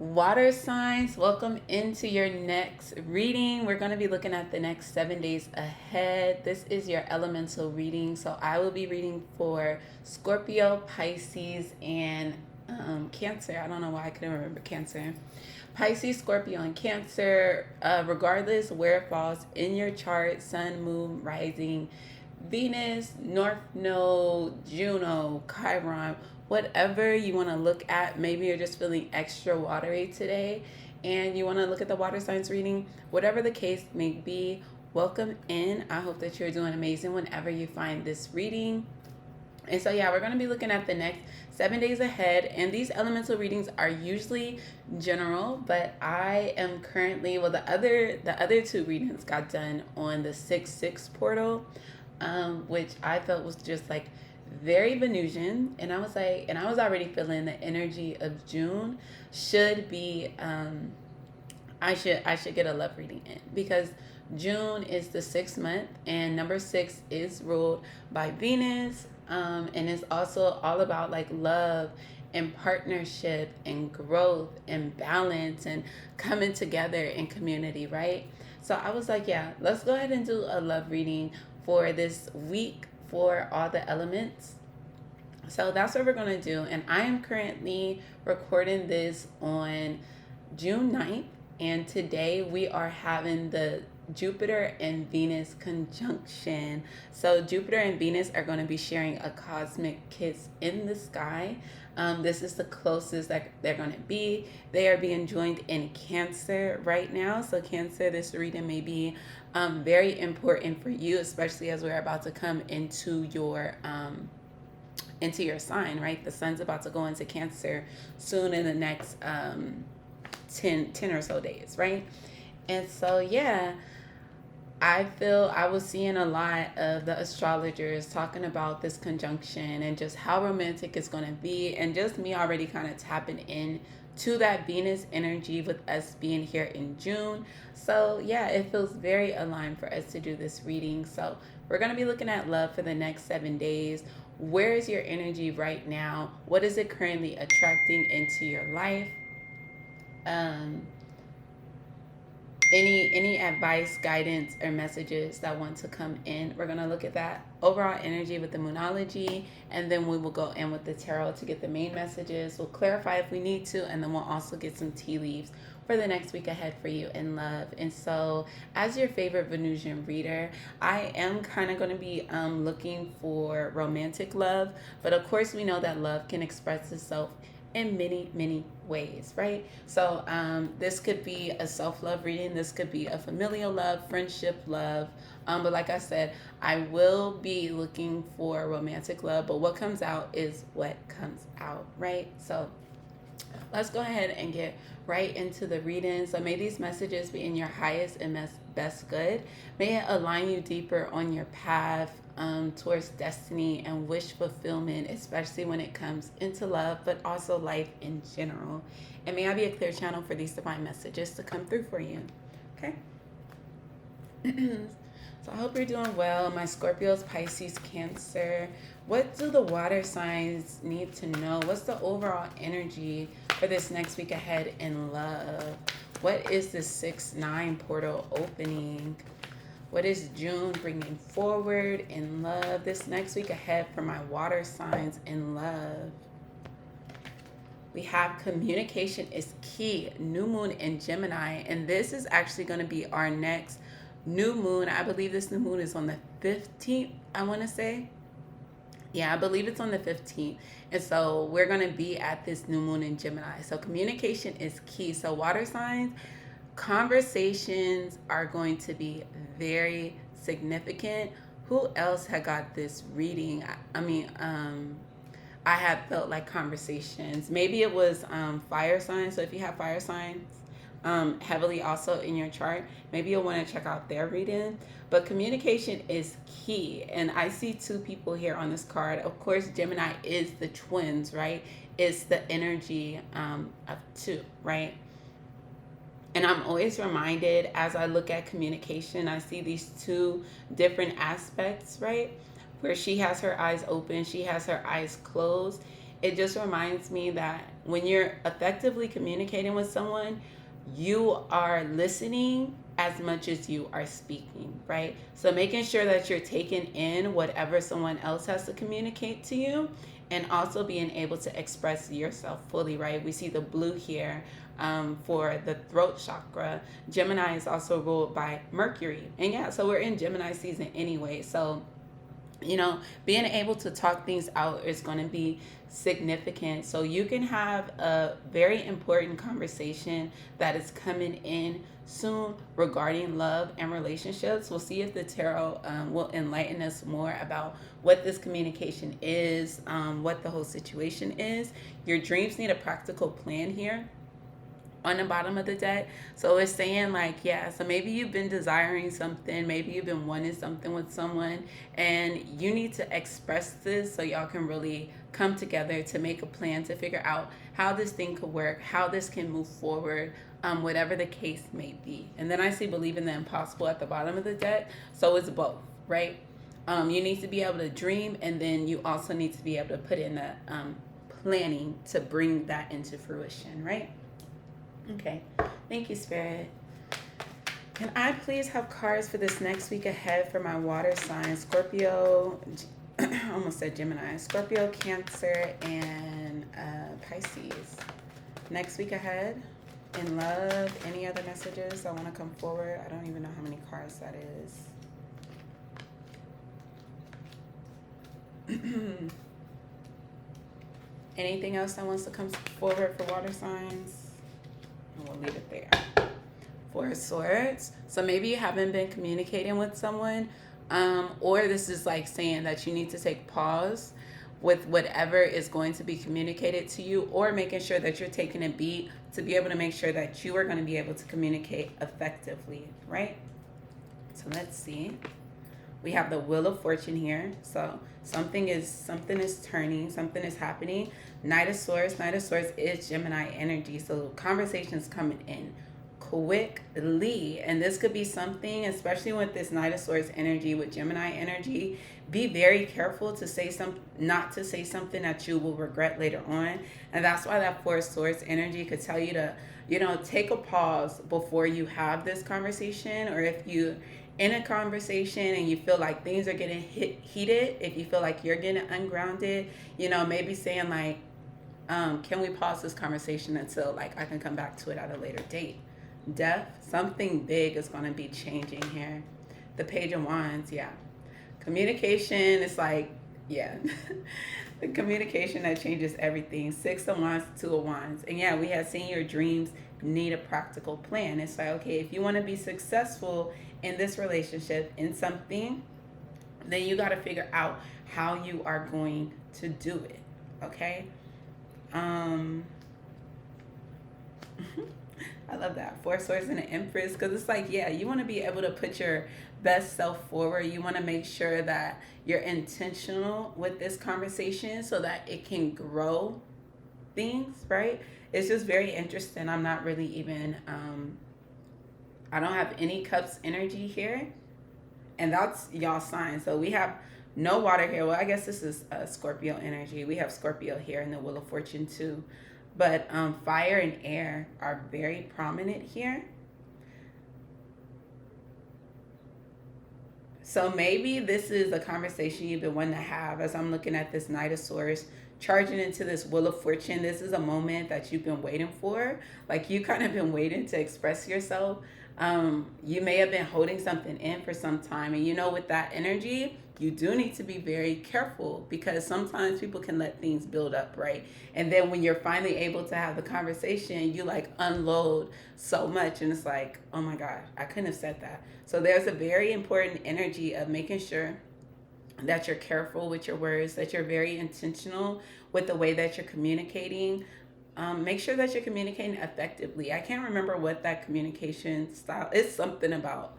Water signs, welcome into your next reading. We're going to be looking at the next 7 days ahead. This is your elemental reading. So I will be reading for Scorpio, Pisces, and Cancer. I don't know why I couldn't remember Cancer. Pisces, Scorpio, and Cancer, regardless where it falls in your chart, Sun, Moon, Rising, Venus, North Node, Juno, Chiron, whatever you want to look at. Maybe you're just feeling extra watery today and you want to look at the water signs reading. Whatever the case may be, welcome in. I hope that you're doing amazing whenever you find this reading. And so yeah, we're going to be looking at the next 7 days ahead, and these elemental readings are usually general, but I am currently, well, the other two readings got done on the 6-6 portal, which I felt was just like very Venusian, and I was already feeling the energy of June should be I should get a love reading in, because June is the 6th month, and number 6 is ruled by Venus, and it's also all about like love and partnership and growth and balance and coming together in community, right? So I was like, yeah, let's go ahead and do a love reading for this week for all the elements. So that's what we're going to do. And I am currently recording this on June 9th. And today we are having the Jupiter and Venus conjunction. So Jupiter and Venus are going to be sharing a cosmic kiss in the sky. This is the closest that they're going to be. They are being joined in Cancer right now. So Cancer, this reading may be very important for you, especially as we're about to come into your sign, right? The sun's about to go into Cancer soon in the next 10 or so days, right? And so, yeah, I was seeing a lot of the astrologers talking about this conjunction and just how romantic it's going to be, and just me already kind of tapping in to that Venus energy with us being here in June. So, yeah, it feels very aligned for us to do this reading. So, we're going to be looking at love for the next 7 days. Where is your energy right now? What is it currently attracting into your life? Um, any advice, guidance, or messages that want to come in, we're going to look at that overall energy with the moonology, and then we will go in with the tarot to get the main messages. We'll clarify if we need to, and then we'll also get some tea leaves for the next week ahead for you in love. And so, as your favorite Venusian reader, I am kind of going to be looking for romantic love, but of course we know that love can express itself in many, many ways, right? So this could be a self-love reading. This could be a familial love, friendship love. But like I said, I will be looking for romantic love, but what comes out is what comes out, right? So let's go ahead and get right into the reading. So may these messages be in your highest and best good. May it align you deeper on your path towards destiny and wish fulfillment, especially when it comes into love, but also life in general. And may I be a clear channel for these divine messages to come through for you. Okay? So I hope you're doing well, my Scorpios, Pisces, Cancer. What do the water signs need to know? What's the overall energy for this next week ahead in love? What is the 6-9 portal opening? What is June bringing forward in love this next week ahead for my water signs in love? We have communication is key. New moon in Gemini. And this is actually going to be our next new moon. I believe this new moon is on the 15th, I want to say. Yeah, I believe it's on the 15th. And so we're going to be at this new moon in Gemini. So communication is key. So water signs, conversations are going to be very significant. Who else had got this reading? I have felt like conversations. Maybe it was fire signs. So if you have fire signs heavily also in your chart, maybe you'll want to check out their reading. But communication is key. And I see two people here on this card. Of course, Gemini is the twins, right? It's the energy of two, right? And I'm always reminded as I look at communication, I see these two different aspects, right? Where she has her eyes open, she has her eyes closed. it just reminds me that when you're effectively communicating with someone, you are listening as much as you are speaking, right? So making sure that you're taking in whatever someone else has to communicate to you, and also being able to express yourself fully, right? We see the blue here for the throat chakra. Gemini is also ruled by Mercury. And yeah, so we're in Gemini season anyway. So being able to talk things out is going to be significant. So you can have a very important conversation that is coming in soon regarding love and relationships. We'll see if the tarot will enlighten us more about what this communication is, what the whole situation is. Your dreams need a practical plan here on the bottom of the deck. So it's saying like, yeah, so maybe you've been desiring something, maybe you've been wanting something with someone, and you need to express this so y'all can really come together to make a plan to figure out how this thing could work, how this can move forward, whatever the case may be. And then I see believe in the impossible at the bottom of the deck. So it's both, right? You need to be able to dream, and then you also need to be able to put in the planning to bring that into fruition, right? Okay, thank you, Spirit. Can I please have cards for this next week ahead for my water sign, Scorpio, almost said Gemini, Scorpio, Cancer, and Pisces. Next week ahead, in love, any other messages I want to come forward? I don't even know how many cards that is. Anything else that wants to come forward for water signs? And we'll leave it there. Four of Swords. So maybe you haven't been communicating with someone, or this is like saying that you need to take pause with whatever is going to be communicated to you, or making sure that you're taking a beat to be able to make sure that you are going to be able to communicate effectively, right? So let's see. We have the Wheel of Fortune here. So something is turning, something is happening. Knight of Swords. Knight of Swords is Gemini energy. So conversations coming in quickly. And this could be something, especially with this Knight of Swords energy, with Gemini energy, be very careful to not to say something that you will regret later on. And that's why that Four of Swords energy could tell you to, take a pause before you have this conversation. Or if you in a conversation and you feel like things are getting heated, if you feel like you're getting ungrounded, maybe saying like, can we pause this conversation until like I can come back to it at a later date? Death, something big is going to be changing here. The Page of Wands, yeah. Communication is like, yeah. The communication that changes everything. Six of Wands, Two of Wands. And yeah, we have seen your dreams need a practical plan. It's like, okay, if you want to be successful in this relationship, in something, then you got to figure out how you are going to do it. Okay? I love that. Four Swords and an Empress, because it's like, yeah, you want to be able to put your best self forward. You want to make sure that you're intentional with this conversation so that it can grow things, right? It's just very interesting. I'm not really even, I don't have any Cups energy here. And that's y'all sign. So we have no water here. Well, I guess this is Scorpio energy. We have Scorpio here in the Wheel of Fortune too. But fire and air are very prominent here. So maybe this is a conversation you've been wanting to have. As I'm looking at this Knight of Swords charging into this Wheel of Fortune, this is a moment that you've been waiting for. Like you kind of been waiting to express yourself. You may have been holding something in for some time. And with that energy, you do need to be very careful, because sometimes people can let things build up, right? And then when you're finally able to have the conversation, you like unload so much, and it's like, oh my God, I couldn't have said that. So there's a very important energy of making sure that you're careful with your words, that you're very intentional with the way that you're communicating. Make sure that you're communicating effectively. I can't remember what that communication style is. Something about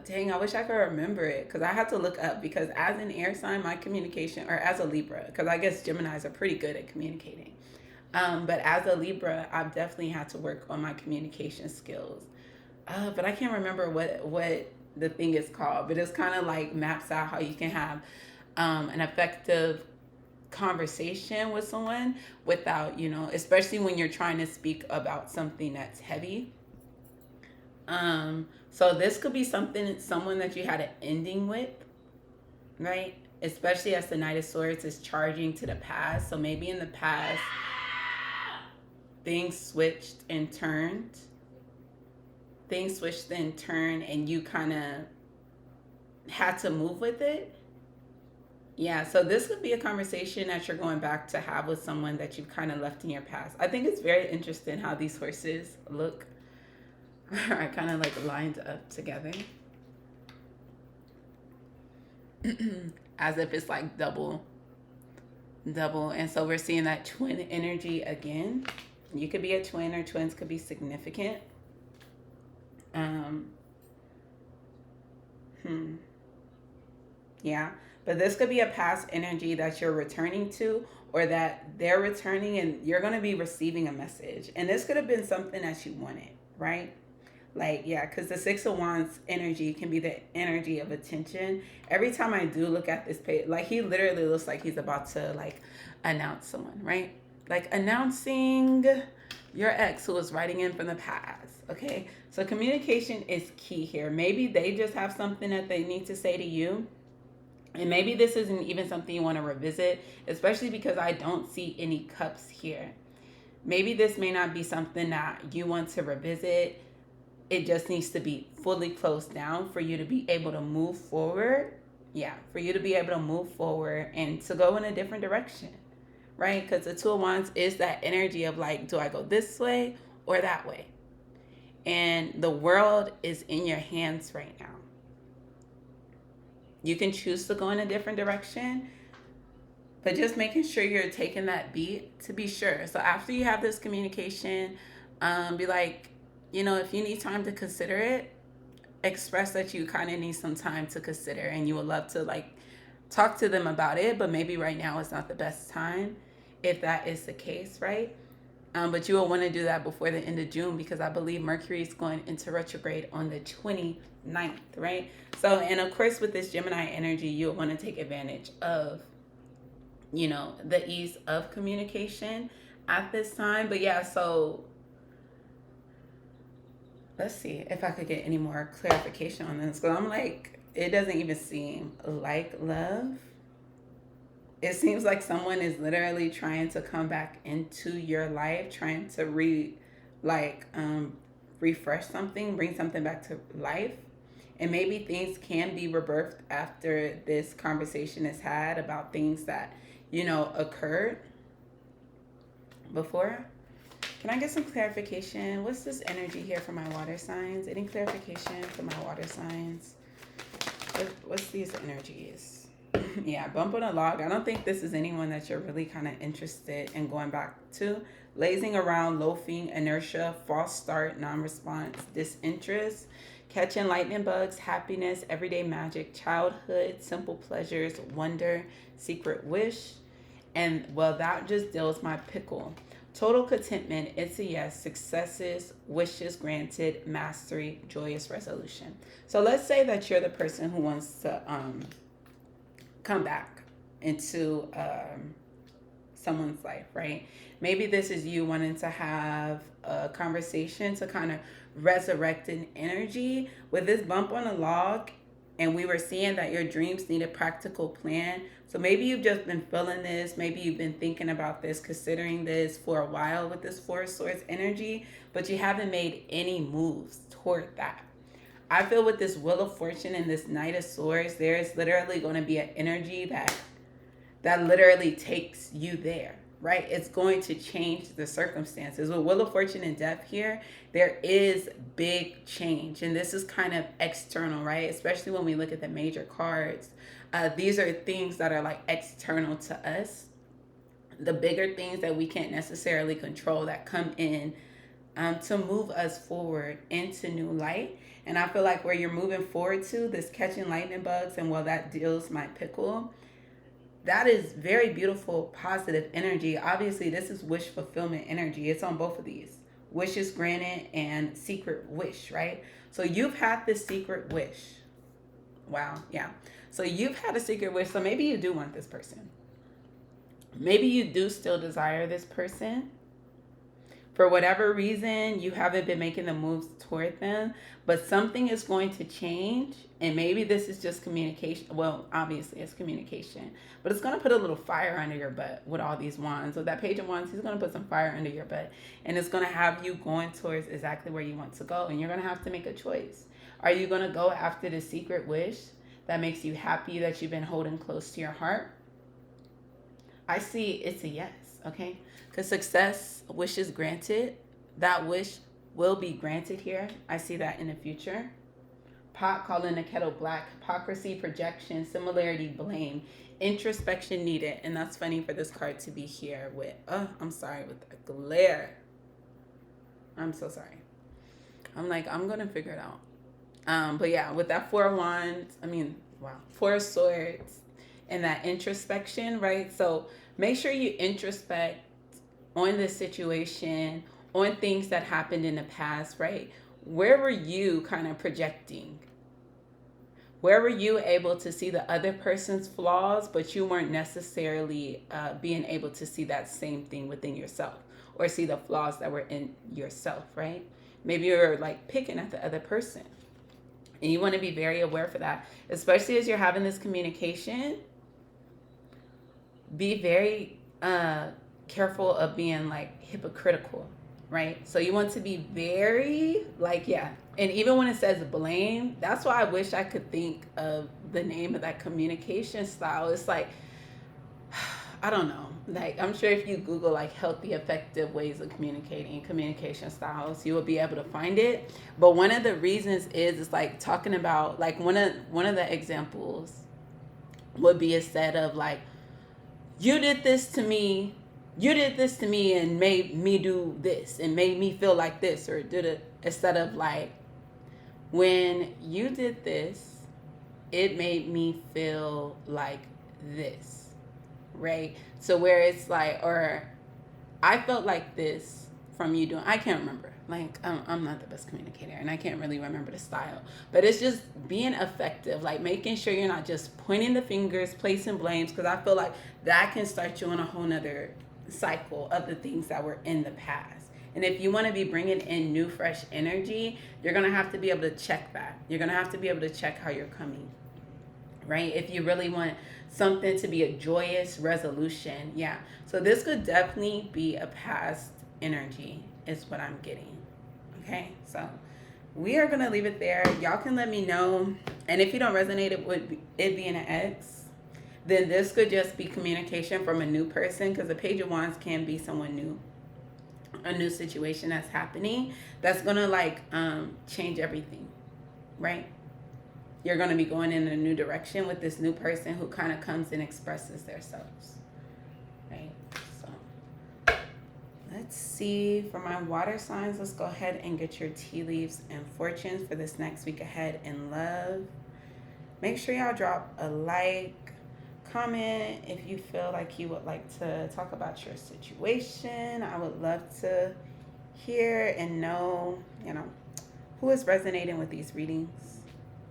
dang, I wish I could remember it, because I had to look up, because as an air sign, my communication, or as a Libra, because I guess Geminis are pretty good at communicating. But as a Libra, I've definitely had to work on my communication skills. But I can't remember what the thing is called, but it's kind of like maps out how you can have an effective conversation with someone without, especially when you're trying to speak about something that's heavy. So this could be someone that you had an ending with, right? Especially as the Knight of Swords is charging to the past. So maybe in the past, things switched and turned. Things switched and turned, and you kind of had to move with it. Yeah, so this could be a conversation that you're going back to have with someone that you've kind of left in your past. I think it's very interesting how these horses look are kind of like lined up together. As if it's like double. And so we're seeing that twin energy again. You could be a twin, or twins could be significant. Um, yeah, but this could be a past energy that you're returning to, or that they're returning, and you're going to be receiving a message. And this could have been something that you wanted, right? Like, yeah, because the Six of Wands energy can be the energy of attention. Every time I do look at this page, like, he literally looks like he's about to, like, announce someone, right? Like, announcing your ex who was writing in from the past, okay? So communication is key here. Maybe they just have something that they need to say to you. And maybe this isn't even something you want to revisit, especially because I don't see any cups here. Maybe this may not be something that you want to revisit. It just needs to be fully closed down for you to be able to move forward. Yeah, for you to be able to move forward and to go in a different direction, right? Because the Two of Wands is that energy of like, do I go this way or that way? And the world is in your hands right now. You can choose to go in a different direction, but just making sure you're taking that beat to be sure. So after you have this communication, be like, if you need time to consider it, express that you kind of need some time to consider, and you would love to like talk to them about it, but maybe right now is not the best time, if that is the case, right? But you will want to do that before the end of June, because I believe Mercury is going into retrograde on the 29th, right? So, and of course, with this Gemini energy, you'll want to take advantage of, the ease of communication at this time. But yeah, so let's see if I could get any more clarification on this. Because I'm like, it doesn't even seem like love. It seems like someone is literally trying to come back into your life, trying to refresh something, bring something back to life. And maybe things can be rebirthed after this conversation is had about things that, occurred before. Can I get some clarification? What's this energy here for my water signs? Any clarification for my water signs? What's these energies? Yeah, bump on a log. I don't think this is anyone that you're really kind of interested in going back to. Lazing around, loafing, inertia, false start, non-response, disinterest, catching lightning bugs, happiness, everyday magic, childhood, simple pleasures, wonder, secret wish. And well, that just deals my pickle. Total contentment, it's a yes, successes, wishes granted, mastery, joyous resolution. So let's say that you're the person who wants to come back into someone's life, right? Maybe this is you wanting to have a conversation to kind of resurrect an energy. With this bump on a log, and we were seeing that your dreams need a practical plan. So maybe you've just been feeling this. Maybe you've been thinking about this, considering this for a while with this Four of Swords energy, but you haven't made any moves toward that. I feel with this Wheel of Fortune and this Knight of Swords, there is literally going to be an energy that literally takes you there, right? It's going to change the circumstances. With Wheel of Fortune and Death here, there is big change. And this is kind of external, right? Especially when we look at the major cards. These are things that are like external to us. The bigger things that we can't necessarily control that come in to move us forward into new light. And I feel like where you're moving forward to, this catching lightning bugs, and well, that deals my pickle, that is very beautiful, positive energy. Obviously, this is wish fulfillment energy. It's on both of these. Wishes granted and secret wish, right? So you've had this secret wish. Wow, yeah. So you've had a secret wish. So maybe you do want this person, Maybe you do still desire this person. For whatever reason, you haven't been making the moves toward them, but something is going to change. And maybe this is just communication. Well, obviously, it's communication, but it's going to put a little fire under your butt with all these wands. With that Page of Wands, he's going to put some fire under your butt, and it's going to have you going towards exactly where you want to go. And you're going to have to make a choice. Are you going to go after the secret wish that makes you happy that you've been holding close to your heart? I see it's a yes, okay? Because success, wishes granted, that wish will be granted here. I see that in the future. Pot calling the kettle black, hypocrisy, projection, similarity, blame, introspection needed. And that's funny for this card to be here with, I'm sorry, with the glare. I'm so sorry. I'm like, I'm going to figure it out. But yeah, with that Four of Wands, Four of Swords, and that introspection, right? So make sure you introspect on the situation, on things that happened in the past, right? Where were you kind of projecting? Where were you able to see the other person's flaws, but you weren't necessarily being able to see that same thing within yourself, or see the flaws that were in yourself, right? Maybe you're like picking at the other person. And you want to be very aware for that, especially as you're having this communication. Be very careful of being like hypocritical, right? So you want to be very like, yeah. And even when it says blame, that's why I wish I could think of the name of that communication style. It's like, I don't know. Like, I'm sure if you Google like healthy, effective ways of communicating, communication styles, you will be able to find it. But one of the reasons is it's like talking about like one of the examples would be a set of like, you did this to me and made me do this and made me feel like this, or did it, instead of like, when you did this, it made me feel like this, right? So where it's like, or I felt like this from you doing, I can't remember. Like, I'm not the best communicator and I can't really remember the style, but it's just being effective, like making sure you're not just pointing the fingers, placing blames, because I feel like that can start you on a whole nother cycle of the things that were in the past. And if you want to be bringing in new, fresh energy, you're going to have to be able to check that. You're going to have to be able to check how you're coming, right? If you really want something to be a joyous resolution, yeah. So this could definitely be a past energy is what I'm getting, okay? So we are going to leave it there. Y'all can let me know. And if you don't resonate with it being an ex, then this could just be communication from a new person, because the Page of Wands can be someone new, a new situation that's happening that's going to like change everything, right? You're going to be going in a new direction with this new person who kind of comes and expresses themselves, right? So let's see, for my water signs, let's go ahead and get your tea leaves and fortunes for this next week ahead in love. Make sure y'all drop a like, comment if you feel like you would like to talk about your situation. I would love to hear and know, who is resonating with these readings.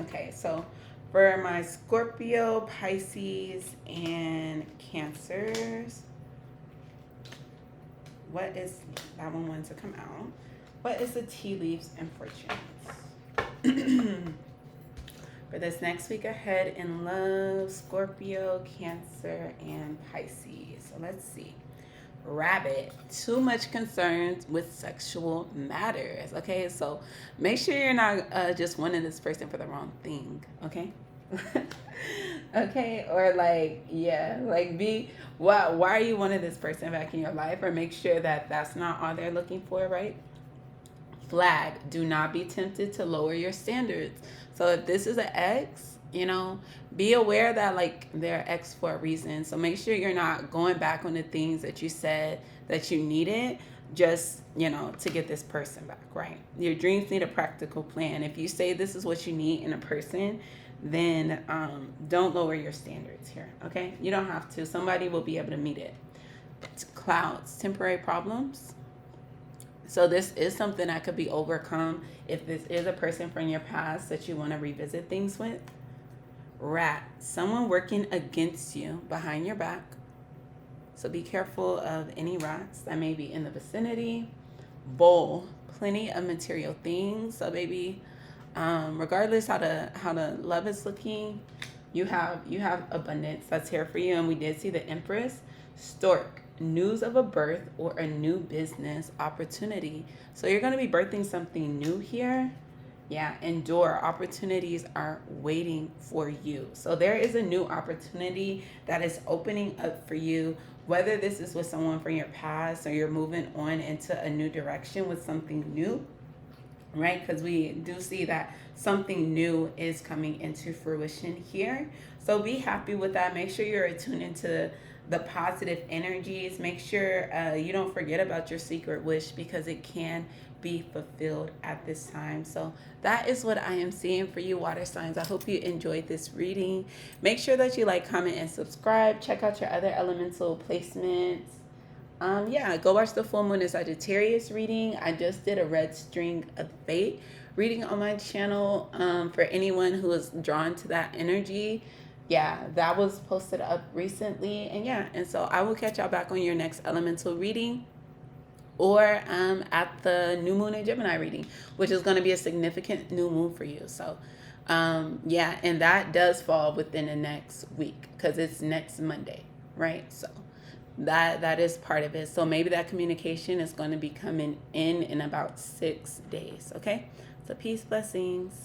Okay, so for my Scorpio, Pisces, and Cancers, what is, that one wanted to come out. What is the tea leaves and fortunes? For this next week ahead in love, Scorpio, Cancer, and Pisces. So let's see. Rabbit, too much concerns with sexual matters. Okay, so make sure you're not just wanting this person for the wrong thing. Okay. Okay, or like, yeah, like why are you wanting this person back in your life? Or make sure that that's not all they're looking for, right? Flag, do not be tempted to lower your standards. So if this is an ex, be aware that like they're ex for a reason. So make sure you're not going back on the things that you said that you needed just, to get this person back, right? Your dreams need a practical plan. If you say this is what you need in a person, then don't lower your standards here, okay? You don't have to. Somebody will be able to meet it. Clouds, temporary problems. So this is something that could be overcome if this is a person from your past that you want to revisit things with. Rat, someone working against you behind your back. So be careful of any rocks that may be in the vicinity. Bowl, plenty of material things. So baby, regardless how the love is looking, you have abundance that's here for you. And we did see the Empress. Stork, news of a birth or a new business opportunity. So you're going to be birthing something new here. Yeah, endure. Opportunities are waiting for you. So there is a new opportunity that is opening up for you, whether this is with someone from your past or you're moving on into a new direction with something new, right? Because we do see that something new is coming into fruition here. So be happy with that. Make sure you're attuned into the positive energies. Make sure you don't forget about your secret wish because it can be fulfilled at this time. So that is what I am seeing for you, water signs. I hope you enjoyed this reading. Make sure that you like, comment, and subscribe. Check out your other elemental placements. Yeah, go watch the full moon in Sagittarius reading. I just did a red string of fate reading on my channel. For anyone who is drawn to that energy, yeah, that was posted up recently. And yeah, and so I will catch y'all back on your next elemental reading, or at the new moon in Gemini reading, which is going to be a significant new moon for you. So yeah, and that does fall within the next week because it's next Monday, right? So that is part of it. So maybe that communication is going to be coming in about 6 days. Okay, so peace, blessings.